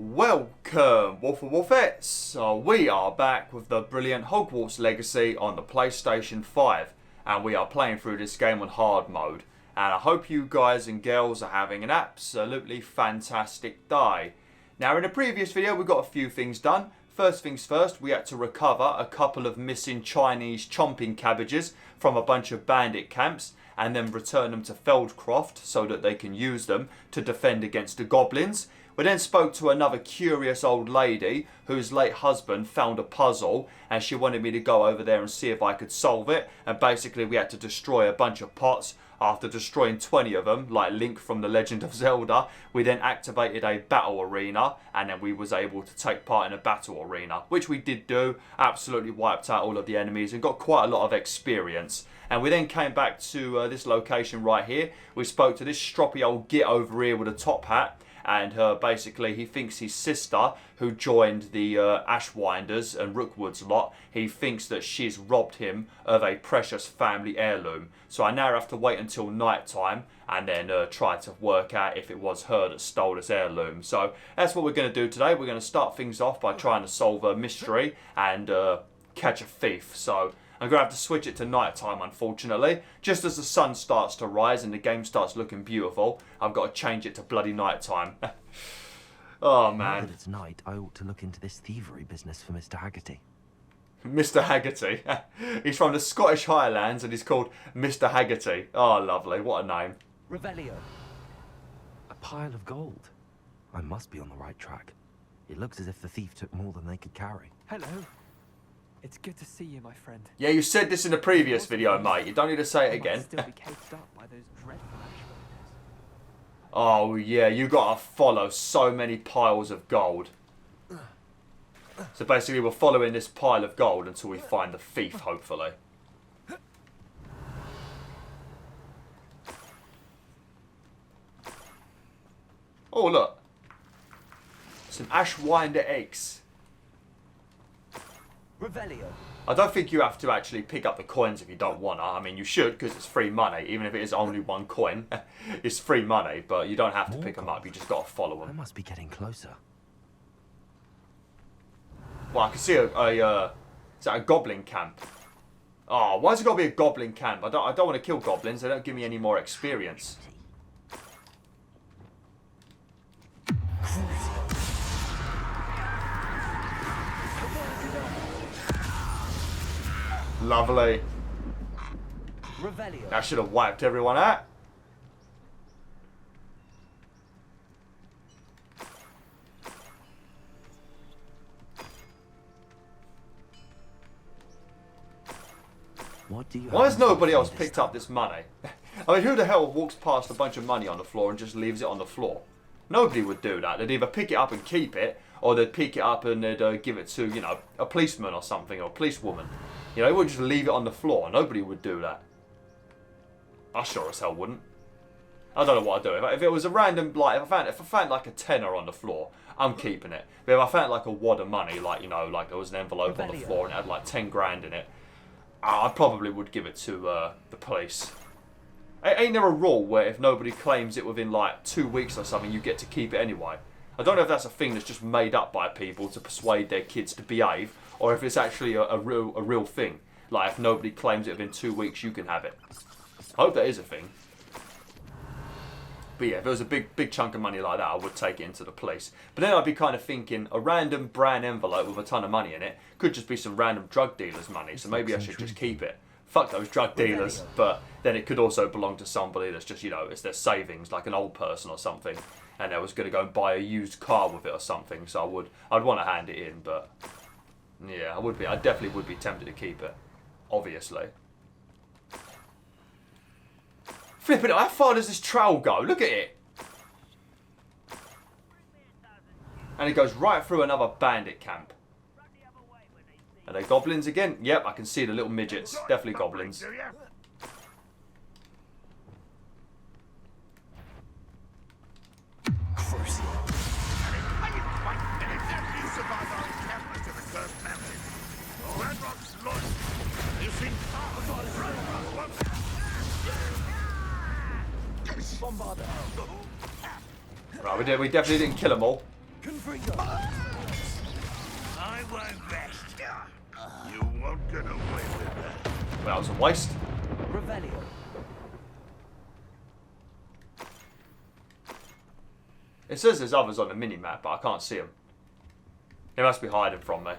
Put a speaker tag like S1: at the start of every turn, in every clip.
S1: Welcome, WolfTheWolfettes! So we are back with the brilliant Hogwarts Legacy on the PlayStation 5, and we are playing through this game on hard mode. And I hope you guys and girls are having an absolutely fantastic day. Now, in the previous video, we got a few things done. First things first, we had to recover a couple of missing Chinese chomping cabbages from a bunch of bandit camps, and then return them to Feldcroft so that they can use them to defend against the goblins. We then spoke to another curious old lady whose late husband found a puzzle, and she wanted me to go over there and see if I could solve it. And basically we had to destroy a bunch of pots. After destroying 20 of them, like Link from The Legend of Zelda, we then activated a battle arena, and then we was able to take part in a battle arena, which we did do. Absolutely wiped out all of the enemies and got quite a lot of experience. And we then came back to this location right here. We spoke to this stroppy old git over here with a top hat. And basically he thinks his sister, who joined the Ashwinders and Rookwoods lot, he thinks that she's robbed him of a precious family heirloom. So I now have to wait until night time and then try to work out if it was her that stole this heirloom. So that's what we're going to do today. We're going to start things off by trying to solve a mystery and catch a thief. So I'm going to have to switch it to night time, unfortunately. Just as the sun starts to rise and the game starts looking beautiful, I've got to change it to bloody night time. Oh, man.
S2: Now that it's night, I ought to look into this thievery business for Mr. Haggerty.
S1: Mr. Haggerty. He's from the Scottish Highlands and he's called Mr. Haggerty. Oh, lovely. What a name.
S3: Revelio.
S2: A pile of gold. I must be on the right track. It looks as if the thief took more than they could carry.
S3: Hello. It's good to see you, my friend.
S1: Yeah, you said this in the previous video, mate. You don't need to say it again.
S3: Still be caked up by those dreadful Ashwinders.
S1: Oh, yeah, you got to follow so many piles of gold. So basically, we're following this pile of gold until we find the thief, hopefully. Oh, look. Some Ashwinder eggs.
S3: Revelio.
S1: I don't think you have to actually pick up the coins if you don't want to. I mean, you should, because it's free money. Even if it is only one coin, it's free money. But you don't have to pick them up. You just got to follow
S2: I
S1: them.
S2: must be getting closer.
S1: Well, I can see is that a goblin camp? Oh, why's it got to be a goblin camp? I don't want to kill goblins. They don't give me any more experience. Lovely.
S3: Revelio.
S1: That should have wiped everyone out.
S2: What do you
S1: Why has
S2: have
S1: nobody
S2: for me
S1: else
S2: this
S1: picked
S2: time?
S1: up this money? I mean, who the hell walks past a bunch of money on the floor and just leaves it on the floor? Nobody would do that. They'd either pick it up and keep it, or they'd pick it up and they'd give it to, you know, a policeman or something, or a policewoman. You know, they wouldn't just leave it on the floor. Nobody would do that. I sure as hell wouldn't. I don't know what I'd do. If it was a random, like, if I found like a tenner on the floor, I'm keeping it. But if I found like a wad of money, like, you know, like there was an envelope on the floor and it had like 10 grand in it, I probably would give it to the police. Ain't there a rule where if nobody claims it within like 2 weeks or something, you get to keep it anyway? I don't know if that's a thing that's just made up by people to persuade their kids to behave, or if it's actually a real thing. Like if nobody claims it within 2 weeks, you can have it. I hope that is a thing. But yeah, if it was a big chunk of money like that, I would take it into the police. But then I'd be kind of thinking, a random brown envelope with a ton of money in it could just be some random drug dealer's money, so maybe I should just keep it. Fuck those drug dealers. But then it could also belong to somebody that's just, you know, it's their savings, like an old person or something, and they was going to go and buy a used car with it or something, so I'd want to hand it in, but yeah, I definitely would be tempted to keep it, obviously. Flipping it, how far does this trail go? Look at it. And it goes right through another bandit camp. Are they goblins again? Yep, I can see the little midgets. Definitely goblins. Right, we definitely didn't kill them all.
S4: I won't rest. You won't get away with that.
S1: Well, that was a waste.
S2: Revelio.
S1: It says there's others on the mini-map, but I can't see them. He must be hiding from me.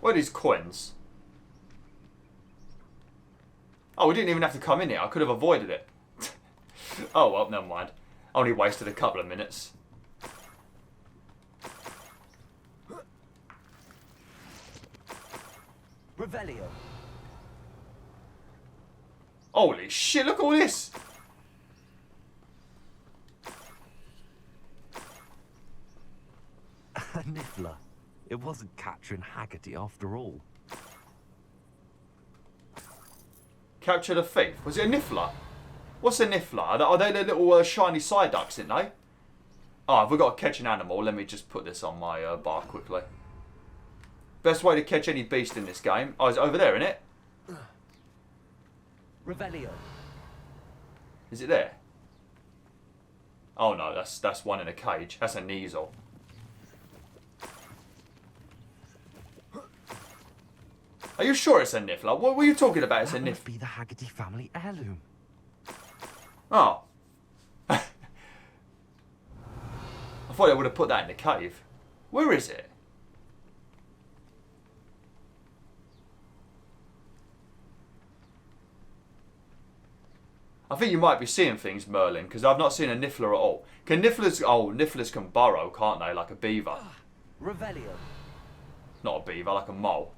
S1: What are these coins? Oh, we didn't even have to come in here. I could have avoided it. Oh, well, never mind. Only wasted a couple of minutes.
S2: Revelio.
S1: Holy shit, look at all this!
S2: Niffler. It wasn't Catherine Haggerty after all.
S1: Capture the thief. Was it a Niffler? What's a Niffler? Are they the little shiny side ducks, didn't they? Oh, if we've got to catch an animal, let me just put this on my bar quickly. Best way to catch any beast in this game. Oh, is it over there, isn't it?
S2: Revelio.
S1: Is it there? Oh no, that's one in a cage. That's a Neasel. Are you sure it's a Niffler? What were you talking about? It's a
S2: That must
S1: Niffler.
S2: be the Haggerty family heirloom.
S1: Oh. I thought they would have put that in the cave. Where is it? I think you might be seeing things, Merlin, because I've not seen a Niffler at all. Can Nifflers... Oh, Nifflers can burrow, can't they? Like a beaver.
S2: Revelio.
S1: Not a beaver, like a mole.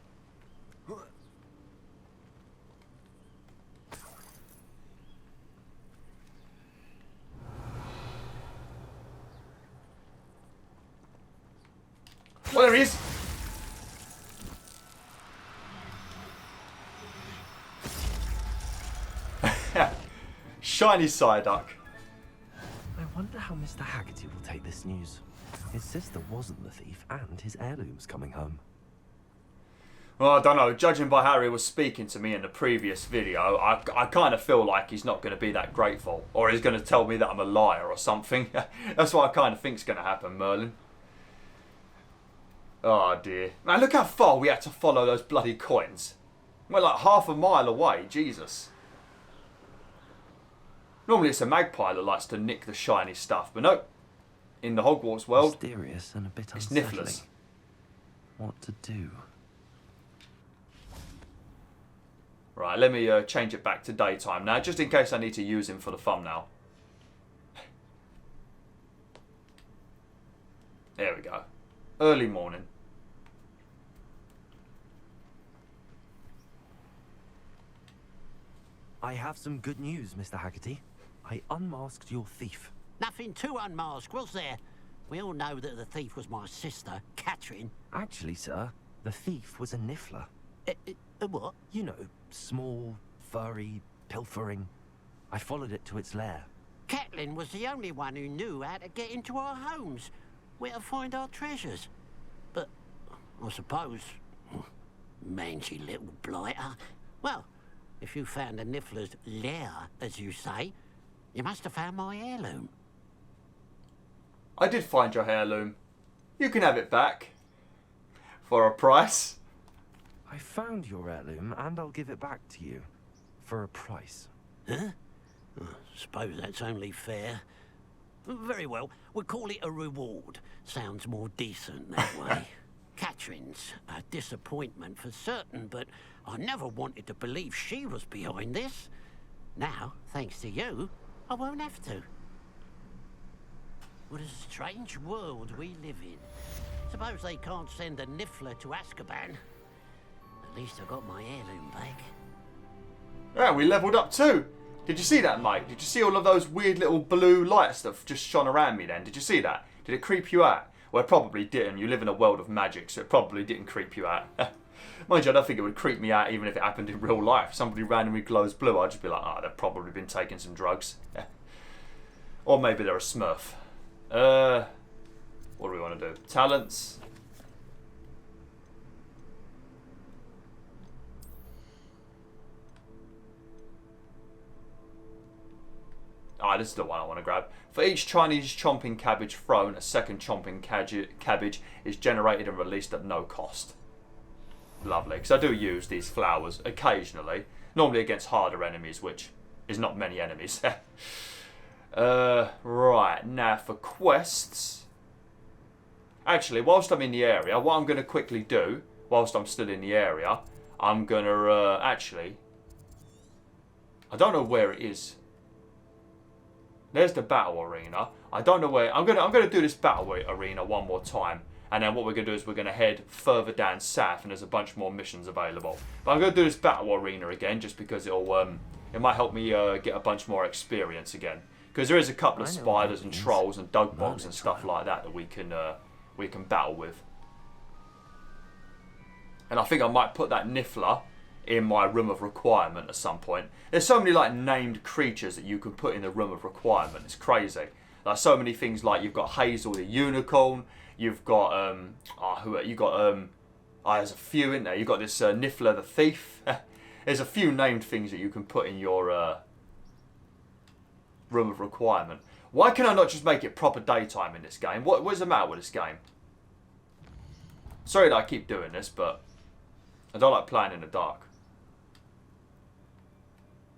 S1: Oh, there he is! Shiny Psyduck.
S2: I wonder how Mr. Haggerty will take this news. His sister wasn't the thief, and his heirloom's coming home.
S1: Well, I don't know. Judging by how he was speaking to me in the previous video, I kind of feel like he's not going to be that grateful. Or he's going to tell me that I'm a liar or something. That's what I kind of think's going to happen, Merlin. Oh, dear. Man, look how far we had to follow those bloody coins. We're like half a mile away. Jesus. Normally it's a magpie that likes to nick the shiny stuff, but no. In the Hogwarts world,
S2: Mysterious and a bit
S1: it's
S2: unsettling.
S1: Nifflers.
S2: What to do?
S1: Right, let me change it back to daytime now, just in case I need to use him for the thumbnail. There we go. Early morning.
S2: I have some good news, Mr. Haggerty. I unmasked your thief.
S5: Nothing too unmasked, was there? We all know that the thief was my sister, Catherine.
S2: Actually, sir, the thief was a Niffler.
S5: What?
S2: You know, small, furry, pilfering. I followed it to its lair.
S5: Catelyn was the only one who knew how to get into our homes, where to find our treasures. But I suppose, mangy little blighter. Well, if you found the Niffler's lair, as you say, you must have found my heirloom.
S1: I did find your heirloom. You can have it back. For a price.
S2: I found your heirloom, and I'll give it back to you. For a price.
S5: Huh? I suppose that's only fair. Very well, we'll call it a reward. Sounds more decent that way. Catherine's a disappointment for certain, but I never wanted to believe she was behind this. Now, thanks to you, I won't have to. What a strange world we live in. Suppose they can't send a Niffler to Azkaban. At least I got my heirloom back.
S1: Yeah, we leveled up too. Did you see that, mate? Did you see all of those weird little blue lights that just shone around me then? Did you see that? Did it creep you out? Well, it probably didn't. You live in a world of magic, so it probably didn't creep you out. Mind you, I don't think it would creep me out even if it happened in real life. Somebody randomly glows blue, I'd just be like, oh, they've probably been taking some drugs. Or maybe they're a smurf. What do we want to do? Talents. Ah, this is the one I want to grab. For each Chinese chomping cabbage thrown, a second chomping cabbage is generated and released at no cost. Lovely, because I do use these flowers occasionally. Normally against harder enemies, which is not many enemies. Right, now for quests. Actually, whilst I'm in the area, what I'm going to quickly do, whilst I'm still in the area, I'm going to, actually, I don't know where it is. There's the battle arena. I don't know where. I'm gonna do this battle arena one more time, and then what we're gonna do is we're gonna head further down south, and there's a bunch more missions available. But I'm gonna do this battle arena again, just because it might help me get a bunch more experience again. Because there is a couple of spiders and trolls and dogbogs and stuff like that we can battle with. And I think I might put that Niffler in my room of requirement at some point. There's so many like named creatures that you can put in the room of requirement. It's crazy. Like so many things, like you've got Hazel the unicorn. You've got there's a few in there. You've got this Niffler the thief. There's a few named things that you can put in your room of requirement. Why can I not just make it proper daytime in this game? What's the matter with this game? Sorry that I keep doing this, but I don't like playing in the dark.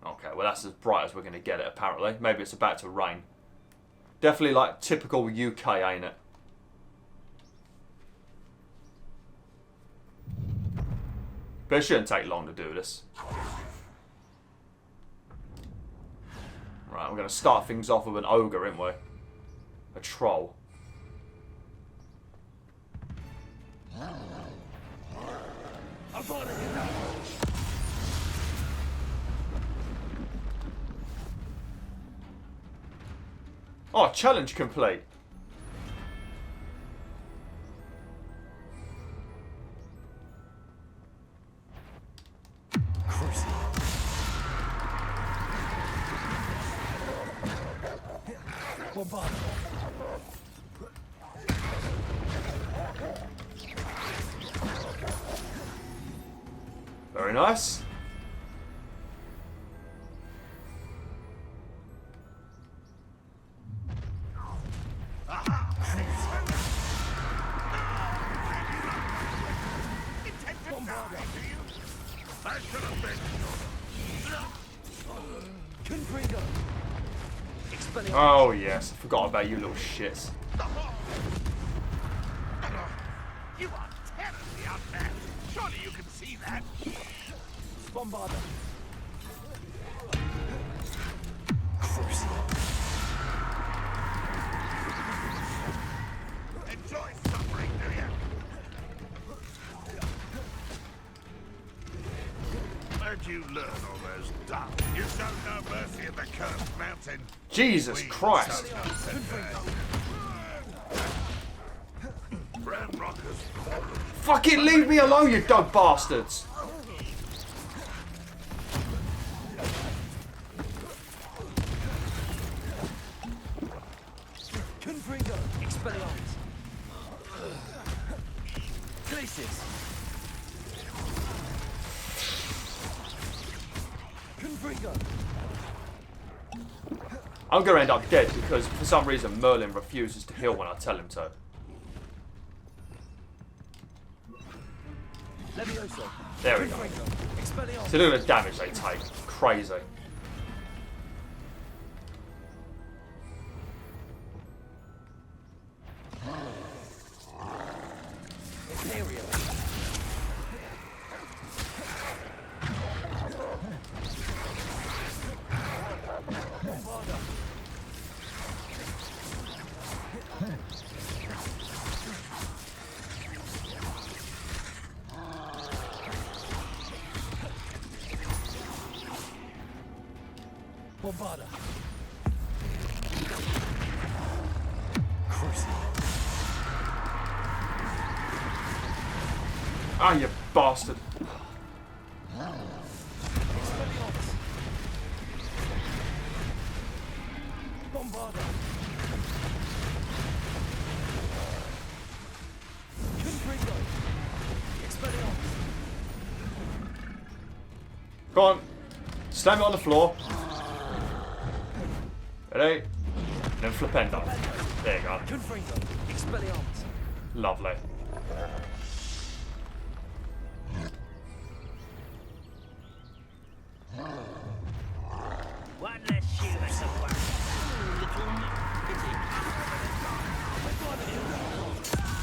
S1: Okay, well that's as bright as we're going to get it apparently. Maybe it's about to rain. Definitely like typical UK, ain't it? But it shouldn't take long to do this. Right, we're going to start things off with an ogre, aren't we? A troll. Oh, challenge complete. Very nice. Oh yes, I forgot about you little shits.
S4: You are terribly unfair. Surely you can see that.
S3: Bombarder.
S4: Enjoy suffering, do you? Where'd you learn all those dumb? You show no mercy at the cursed mountain.
S1: Jesus Christ. Fucking leave me alone, you dog bastards.
S3: Confringo. Expelliarmus. Glacius. Confringo.
S1: I'm going to end up dead because for some reason Merlin refuses to heal when I tell him to.
S3: Levioso.
S1: There we go.
S3: Expelliarmus.
S1: So look at the damage they take. Crazy.
S3: Imperial. Bombarder. Bombarder.
S1: Ah, you bastard.
S3: Expelliarmus. Bombarder. Confringo. Expelliarmus.
S1: Go on. Slam it on the floor. Ready? And then flipendo. There you go. Lovely.
S3: One less human to worry.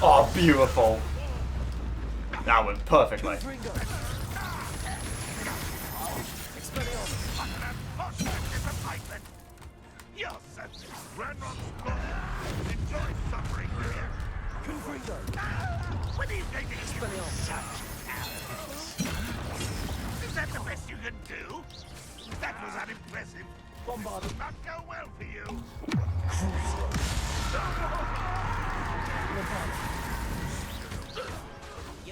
S1: Oh, beautiful. That went perfectly.
S4: When are you going to Is that the best you can do? That was unimpressive. Bombarded. Not go well for you.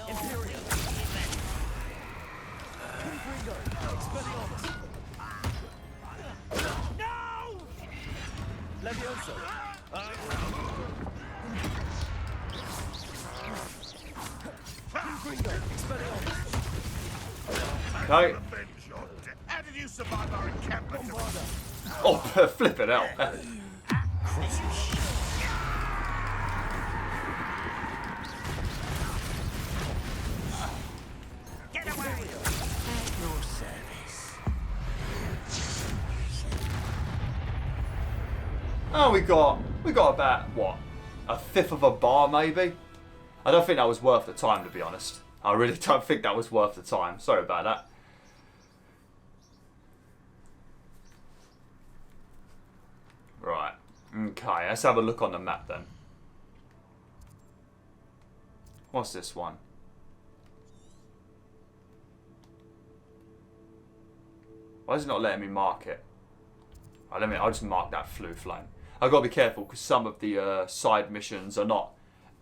S3: Imperial. No!
S2: Levioso.
S1: Okay.
S4: How did you survive our encampment?
S1: Oh, flip it out.
S3: Get away! At your service.
S1: Oh, we got about what, a fifth of a bar maybe. I don't think that was worth the time, to be honest. I really don't think that was worth the time. Sorry about that. Right. Okay, let's have a look on the map then. What's this one? Why is it not letting me mark it? Oh, I'll just mark that flue flame. I've got to be careful because some of the side missions are not...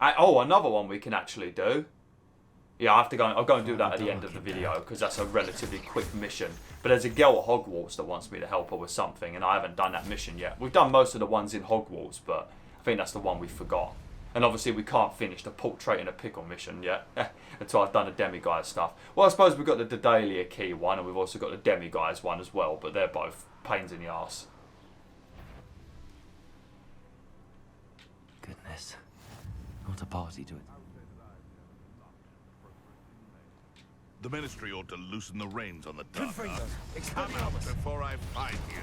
S1: Oh, another one we can actually do. Yeah, I'll go and do that at the end of the video because that's a relatively quick mission. But there's a girl at Hogwarts that wants me to help her with something and I haven't done that mission yet. We've done most of the ones in Hogwarts, but I think that's the one we forgot. And obviously we can't finish the portrait in a pickle mission yet until I've done the demiguise stuff. Well, I suppose we've got the Daedalian key one and we've also got the demiguise one as well, but they're both pains in the arse.
S2: Goodness. What a party to it.
S4: The Ministry ought to loosen the reins on the Dark Arts. Come out before I find you.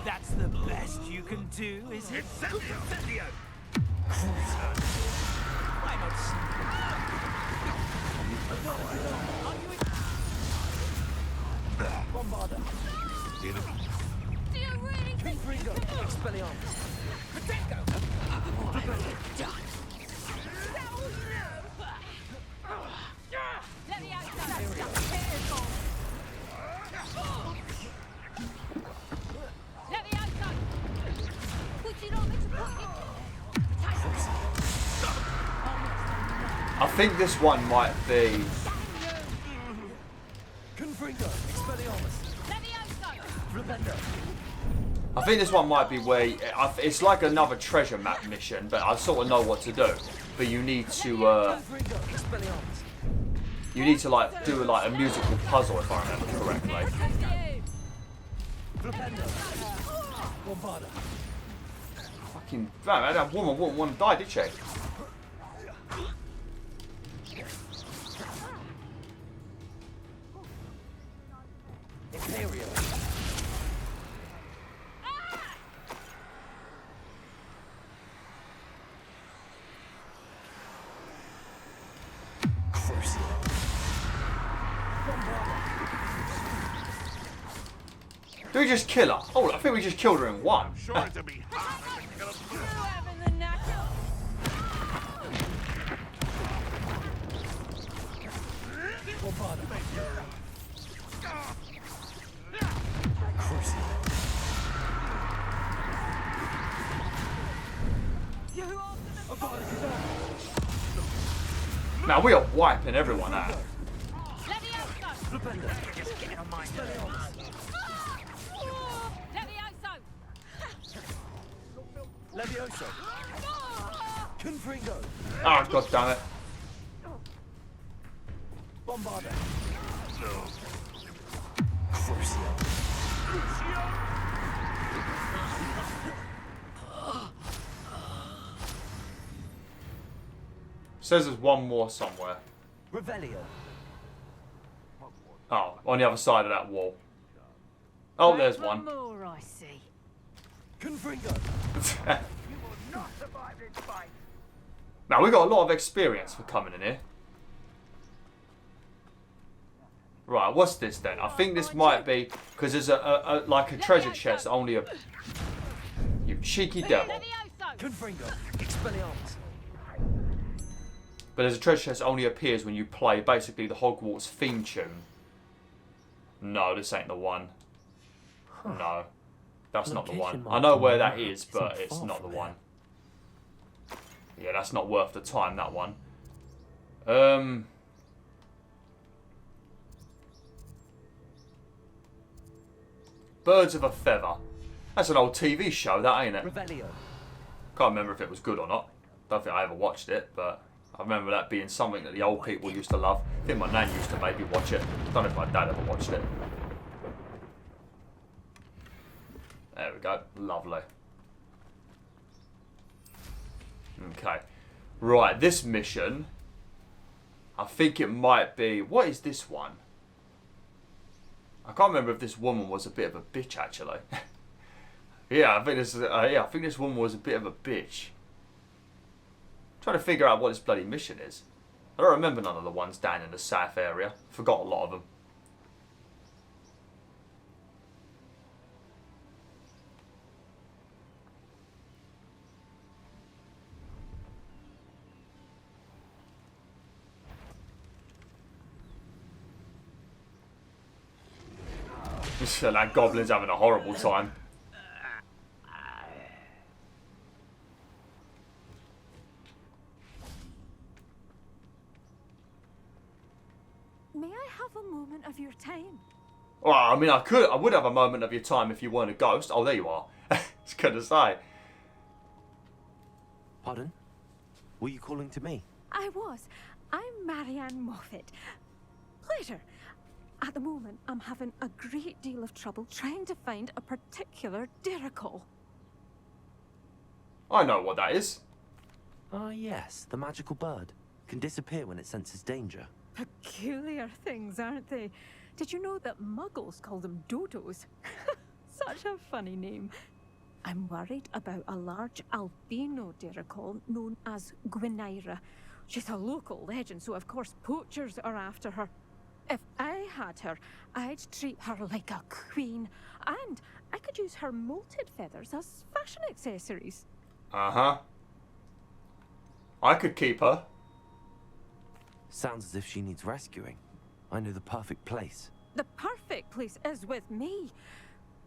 S3: That's the best you can do, is it?
S4: Incendio!
S3: Why not? Bombarder.
S6: Do you really think
S3: Expelliarmus. Protego.
S6: Let me out of Let me out. Would you not let me
S1: I think this one might be...
S3: Confringo. Expelliarmus.
S6: Let me out.
S3: Flipendo.
S1: I think this one might be where it's like another treasure map mission, but I sort of know what to do. But you need to
S3: Confringo. Expelliarmus.
S1: like do like a musical puzzle if I remember correctly.
S3: Flipendo. Bombarder.
S1: Fucking man, that woman wouldn't want to die, did she?
S3: Imperial.
S1: Do we just kill her? Oh, I think we just killed her in one.
S4: Sure to be hard to kill a blue.
S6: having the knacker.
S3: Bombarder.
S1: Now we are wiping everyone out.
S6: Let me out.
S3: Flipendo. Just get on my
S6: Let me out.
S3: Levioso. Confringo.
S1: Oh, god damn it.
S3: Bombarder.
S1: Says there's one more somewhere.
S3: Revelio.
S1: Oh, on the other side of that wall. Oh, there's one.
S6: More, I see.
S3: Confringo.
S4: You will not survive this fight.
S1: Now, we got a lot of experience for coming in here. Right, what's this then? I think this might be because there's like a treasure chest. Only a you cheeky devil.
S3: Confringo. Expelliarmus.
S1: But there's a treasure chest that only appears when you play basically the Hogwarts theme tune. No, this ain't the one. No, that's not the one. I know where that is, but it's not the one. Yeah, that's not worth the time, that one. Birds of a Feather. That's an old TV show, that ain't it?
S3: Revelio.
S1: Can't remember if it was good or not. Don't think I ever watched it, but I remember that being something that the old people used to love. I think my nan used to maybe watch it. Don't know if my dad ever watched it. There we go. Lovely. Okay. Right, this mission, I think it might be... What is this one? I can't remember if this woman was a bit of a bitch, actually. Yeah, I think this woman was a bit of a bitch. Trying to figure out what this bloody mission is. I don't remember none of the ones down in the south area. Forgot a lot of them. That goblin's having a horrible time.
S6: May I have a moment of your time?
S1: Well, I mean, I would have a moment of your time if you weren't a ghost. Oh, there you are. It's good to say.
S2: Pardon? Were you calling to me?
S6: I was. I'm Marianne Moffat. Pleasure. At the moment, I'm having a great deal of trouble trying to find a particular Diricawl.
S1: I know what that is.
S2: Ah, yes, the magical bird. Can disappear when it senses danger.
S6: Peculiar things, aren't they? Did you know that muggles call them dodos? Such a funny name. I'm worried about a large albino Diricawl known as Gywneira. She's a local legend, so of course poachers are after her. If I had her, I'd treat her like a queen, and I could use her molted feathers as fashion accessories.
S1: Uh-huh. I could keep her.
S2: Sounds as if she needs rescuing. I know the perfect place.
S6: The perfect place is with me.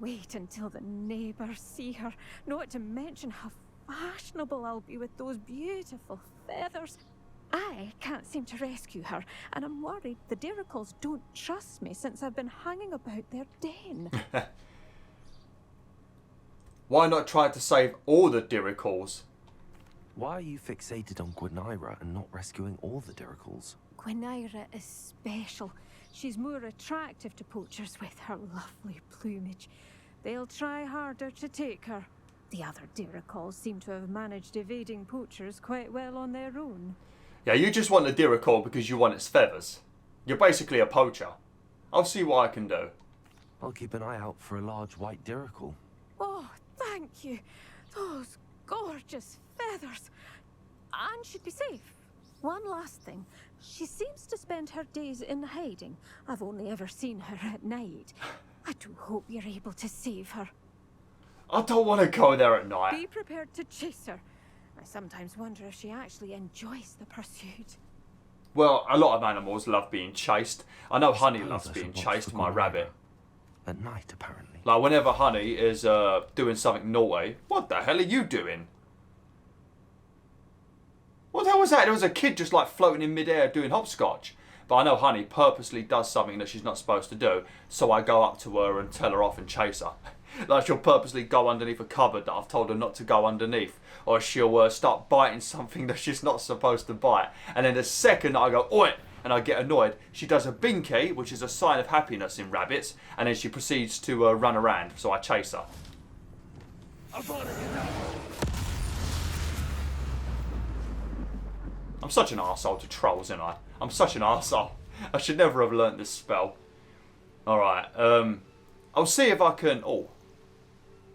S6: Wait until the neighbours see her, not to mention how fashionable I'll be with those beautiful feathers. I can't seem to rescue her, and I'm worried the Diricawls don't trust me since I've been hanging about their den.
S1: Why not try to save all the Diricawls?
S2: Why are you fixated on Gywneira and not rescuing all the Diricawls?
S6: Gywneira is special. She's more attractive to poachers with her lovely plumage. They'll try harder to take her. The other Diricawls seem to have managed evading poachers quite well on their own.
S1: Yeah, you just want the Diricawl because you want its feathers. You're basically a poacher. I'll see what I can do.
S2: I'll keep an eye out for a large white Diricawl.
S6: Oh, thank you. Those gorgeous feathers. And she'd be safe. One last thing. She seems to spend her days in hiding. I've only ever seen her at night. I do hope you're able to save her.
S1: I don't want to go there at night.
S6: Be prepared to chase her. I sometimes wonder if she actually enjoys the pursuit.
S1: Well, a lot of animals love being chased. I know Honey
S2: Suppose
S1: loves
S2: I
S1: being
S2: should watch
S1: chased,
S2: for
S1: my
S2: Gywneira.
S1: rabbit.
S2: At night, apparently.
S1: Like, whenever Honey is doing something naughty, what the hell are you doing? What the hell was that? There was a kid just like floating in midair doing hopscotch. But I know Honey purposely does something that she's not supposed to do, so I go up to her and tell her off and chase her. Like, she'll purposely go underneath a cupboard that I've told her not to go underneath, or she'll start biting something that she's not supposed to bite. And then the second I go, oi, and I get annoyed, she does a binky, which is a sign of happiness in rabbits, and then she proceeds to run around, so I chase her. I'm such an arsehole to trolls, ain't I? I'm such an arsehole. I should never have learnt this spell. Alright, I'll see if I can... Oh,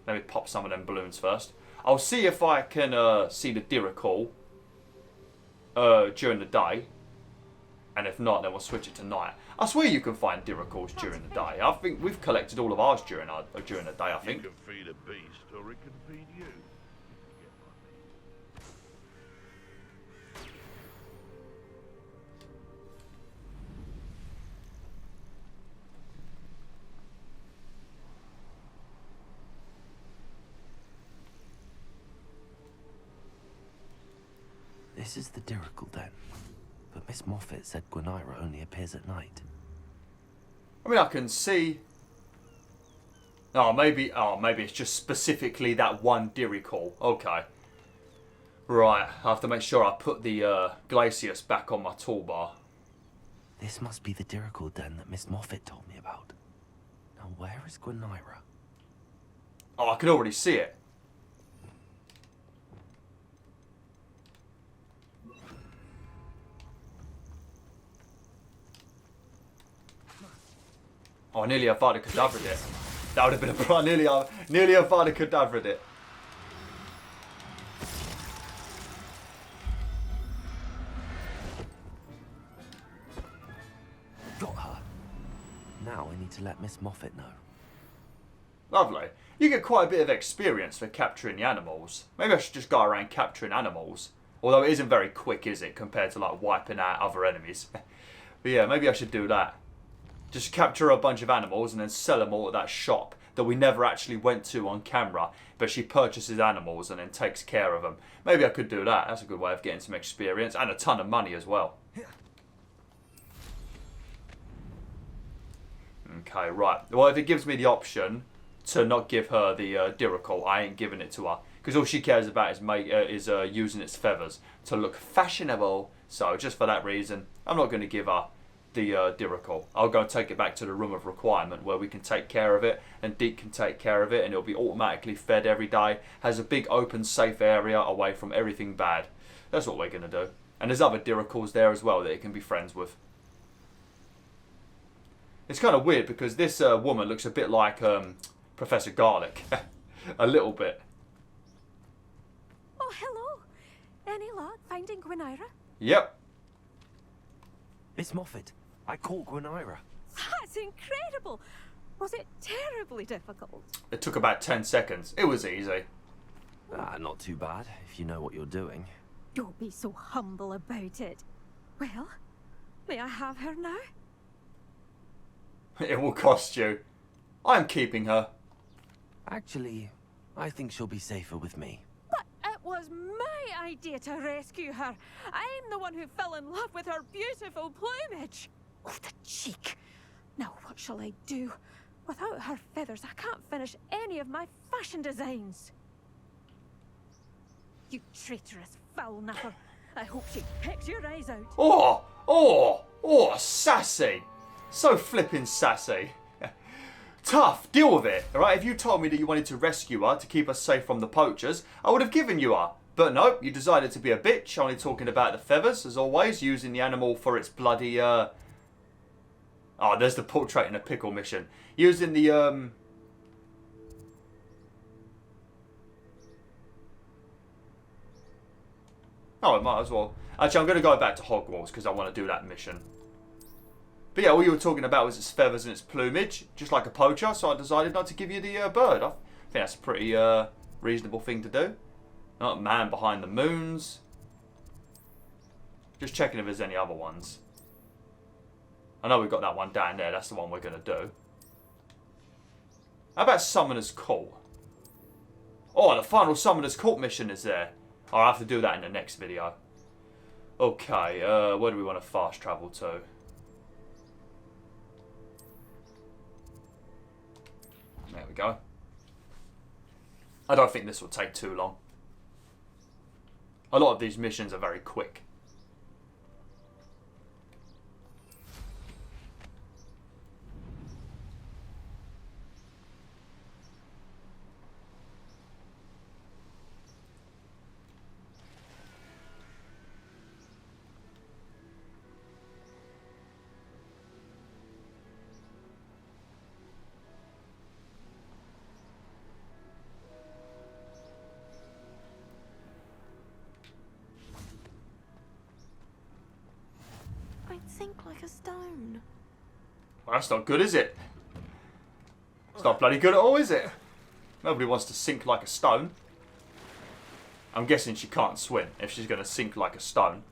S1: let me pop some of them balloons first. I'll see if I can see the Diricawl during the day. And if not, then we'll switch it to night. I swear you can find Diricawls during the day. I think we've collected all of ours during the day, I think.
S4: You can feed a beast, or it can feed you.
S2: This is the Diricawl den. But Miss Moffat said Gywneira only appears at night.
S1: I mean, I can see... Oh, maybe it's just specifically that one Diricawl. Okay. Right, I have to make sure I put the Glacius back on my toolbar.
S2: This must be the Diricawl den that Miss Moffat told me about. Now, where is Gywneira?
S1: Oh, I can already see it. Oh, nearly a Vada Cadavered it. That would have been a nearly a Vada Cadavered it.
S2: Got her. Now I need to let Miss Moffat know.
S1: Lovely. You get quite a bit of experience for capturing the animals. Maybe I should just go around capturing animals. Although it isn't very quick, is it, compared to like wiping out other enemies. But yeah, maybe I should do that. Just capture a bunch of animals and then sell them all at that shop that we never actually went to on camera, but she purchases animals and then takes care of them. Maybe I could do that. That's a good way of getting some experience and a ton of money as well. Okay, right. Well, if it gives me the option to not give her the Diricawl, I ain't giving it to her. Because all she cares about is using its feathers to look fashionable. So just for that reason, I'm not going to give her the Diricawl. I'll go and take it back to the room of requirement where we can take care of it and Deke can take care of it and it'll be automatically fed every day. Has a big open safe area away from everything bad. That's what we're going to do. And there's other Diricawls there as well that it can be friends with. It's kind of weird because this woman looks a bit like Professor Garlic. A little bit.
S6: Oh, hello. Any luck finding Gywneira?
S1: Yep.
S2: Miss Moffat, I caught Gywneira.
S6: That's incredible. Was it terribly difficult?
S1: It took about 10 seconds. It was easy.
S2: Not too bad, if you know what you're doing.
S6: Don't be so humble about it. Well, may I have her now?
S1: It will cost you. I'm keeping her.
S2: Actually, I think she'll be safer with me.
S6: But it was my idea to rescue her. I'm the one who fell in love with her beautiful plumage. Oh, the cheek. Now what shall I do? Without her feathers, I can't finish any of my fashion designs. You traitorous foul napper. I hope she pecks your eyes out.
S1: Oh, sassy. So flippin' sassy. Tough, deal with it, alright? If you told me that you wanted to rescue her to keep us safe from the poachers, I would have given you her. But no, you decided to be a bitch, only talking about the feathers, as always, using the animal for its bloody, Oh, there's the portrait in a pickle mission. Using the, Oh, I might as well. Actually, I'm going to go back to Hogwarts, because I want to do that mission. But yeah, all you were talking about was its feathers and its plumage, just like a poacher, so I decided not to give you the bird. I think that's a pretty reasonable thing to do. Not Man Behind the Moons. Just checking if there's any other ones. I know we've got that one down there, that's the one we're going to do. How about Summoner's Call? Oh, the final Summoner's Call mission is there. I'll have to do that in the next video. Okay, where do we want to fast travel to? There we go. I don't think this will take too long. A lot of these missions are very quick.
S7: a stone.
S1: Well, that's not good, is it? It's not bloody good at all, is it? Nobody wants to sink like a stone. I'm guessing she can't swim if she's going to sink like a stone.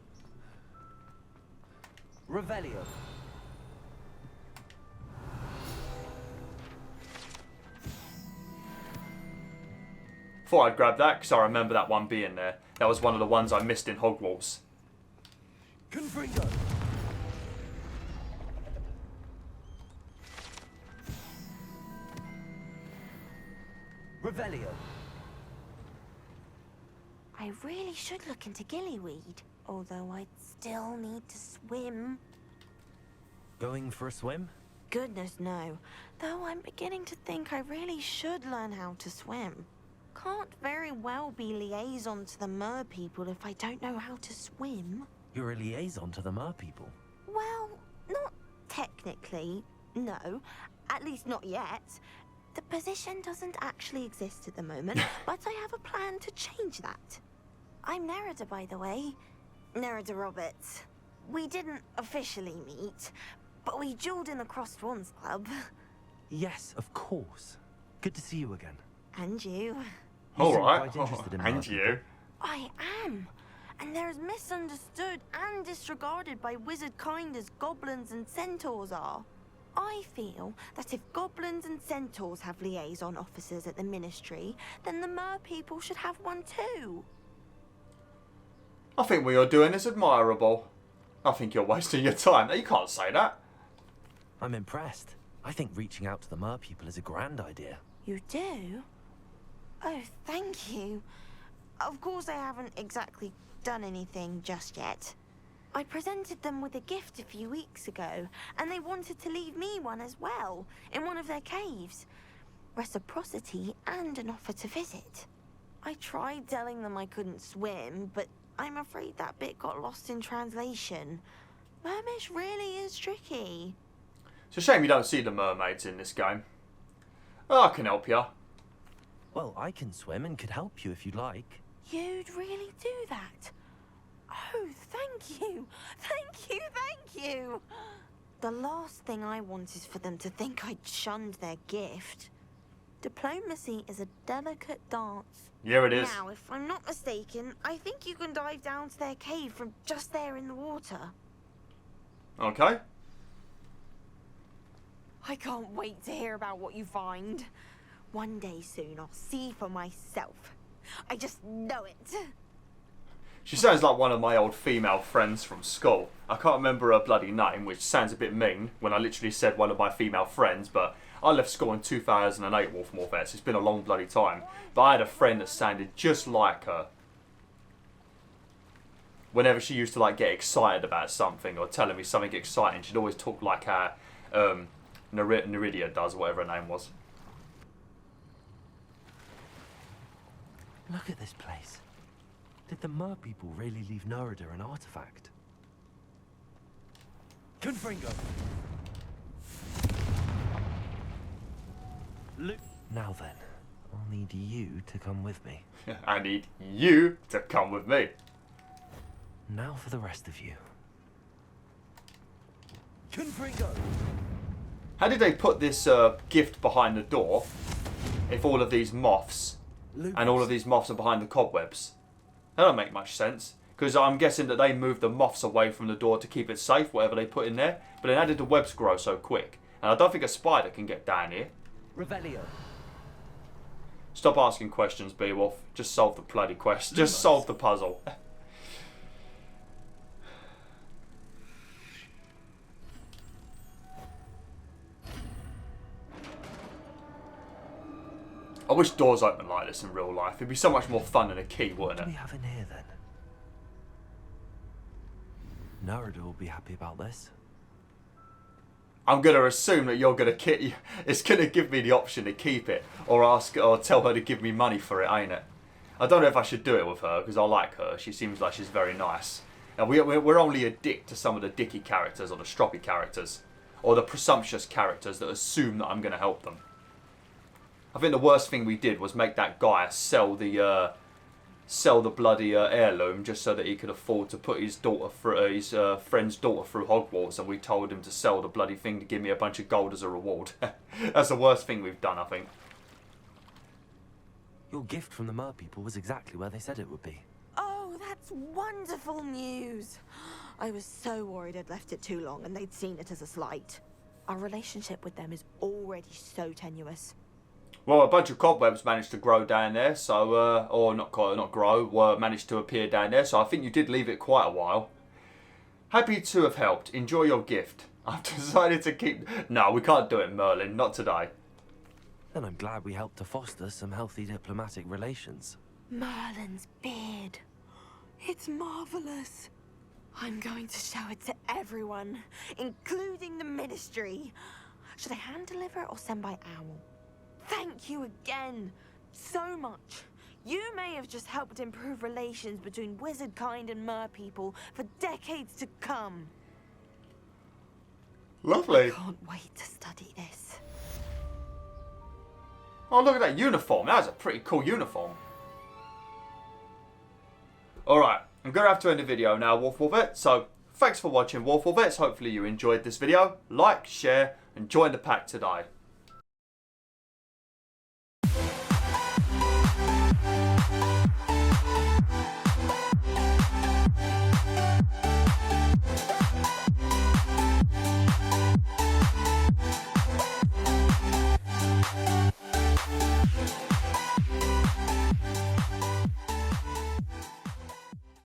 S2: Revelio.
S1: Thought I'd grab that because I remember that one being there. That was one of the ones I missed in Hogwarts.
S2: Confringo. Revelio.
S7: I really should look into gillyweed, although I'd still need to swim.
S2: Going for a swim?
S7: Goodness no, though I'm beginning to think I really should learn how to swim. Can't very well be liaison to the mer people if I don't know how to swim.
S2: You're a liaison to the mer people.
S7: Well, not technically, no. At least not yet. The position doesn't actually exist at the moment, but I have a plan to change that. I'm Nerida, by the way. Nerida Roberts. We didn't officially meet, but we duelled in the Crossed Swans Club.
S2: Yes, of course. Good to see you again.
S7: And you.
S1: All
S2: seem
S1: right.
S2: quite interested in
S1: And
S2: mer people.
S1: you.
S7: I am. And they're as misunderstood and disregarded by wizard kind as goblins and centaurs are. I feel that if goblins and centaurs have liaison officers at the ministry, then the mer people should have one too.
S1: I think what you're doing is admirable. I think you're wasting your time. You can't say that.
S2: I'm impressed. I think reaching out to the mer people is a grand idea.
S7: You do? Oh, thank you. Of course I haven't exactly done anything just yet. I presented them with a gift a few weeks ago, and they wanted to leave me one as well, in one of their caves. Reciprocity and an offer to visit. I tried telling them I couldn't swim, but I'm afraid that bit got lost in translation. Mermish really is tricky.
S1: It's a shame you don't see the mermaids in this game. Oh, I can help you.
S2: Well, I can swim and could help you if you'd like.
S7: You'd really do that? Oh, thank you! Thank you, thank you! The last thing I want is for them to think I'd shunned their gift. Diplomacy is a delicate dance.
S1: Yeah, it is.
S7: Now, if I'm not mistaken, I think you can dive down to their cave from just there in the water.
S1: Okay.
S7: I can't wait to hear about what you find. One day soon, I'll see for myself. I just know it.
S1: She sounds like one of my old female friends from school. I can't remember her bloody name, which sounds a bit mean when I literally said one of my female friends, but I left school in 2008, Wolfmorphets. It's been a long bloody time. But I had a friend that sounded just like her. Whenever she used to like get excited about something or telling me something exciting, she'd always talk like how Neridia does, whatever her name was.
S2: Look at this place. Did the mer people really leave Nerida an artifact? Confringo! Now then, I'll need you to come with me.
S1: I need you to come with me.
S2: Now for the rest of you. Confringo!
S1: How did they put this gift behind the door if all of these moths and all of these moths are behind the cobwebs? That don't make much sense. Because I'm guessing that they moved the moths away from the door to keep it safe, whatever they put in there. But then how did the webs grow so quick? And I don't think a spider can get down here.
S2: Revelio.
S1: Stop asking questions, Beowulf. Just solve the bloody quest. Just solve the puzzle. I wish doors open like this in real life. It'd be so much more fun than a key,
S2: What do
S1: wouldn't
S2: we
S1: it?
S2: have in here then? Nerida will be happy about this.
S1: I'm going to assume that you're going to it's going to give me the option to keep it or ask or tell her to give me money for it, ain't it? I don't know if I should do it with her because I like her. She seems like she's very nice. And we're only a dick to some of the dicky characters or the stroppy characters or the presumptuous characters that assume that I'm going to help them. I think the worst thing we did was make that guy sell the sell the bloody heirloom just so that he could afford to put his daughter through, his friend's daughter through Hogwarts, and we told him to sell the bloody thing to give me a bunch of gold as a reward. That's the worst thing we've done, I think.
S2: Your gift from the mer people was exactly where they said it would be.
S7: Oh, that's wonderful news. I was so worried I'd left it too long and they'd seen it as a slight. Our relationship with them is already so tenuous.
S1: Well, a bunch of cobwebs managed to grow down there, so, or not grow, managed to appear down there, so I think you did leave it quite a while. Happy to have helped. Enjoy your gift. I've decided to keep... No, we can't do it, Merlin, not today.
S2: Then I'm glad we helped to foster some healthy diplomatic relations.
S7: Merlin's beard. It's marvelous. I'm going to show it to everyone, including the Ministry. Should I hand deliver or send by owl? Thank you again, so much. You may have just helped improve relations between wizard kind and mer people for decades to come.
S1: Lovely.
S7: I can't wait to study this.
S1: Oh, look at that uniform. That was a pretty cool uniform. Alright, I'm going to have to end the video now, BwolfTheWolf. So, thanks for watching, BwolfTheWolf. Hopefully you enjoyed this video. Like, share, and join the pack today.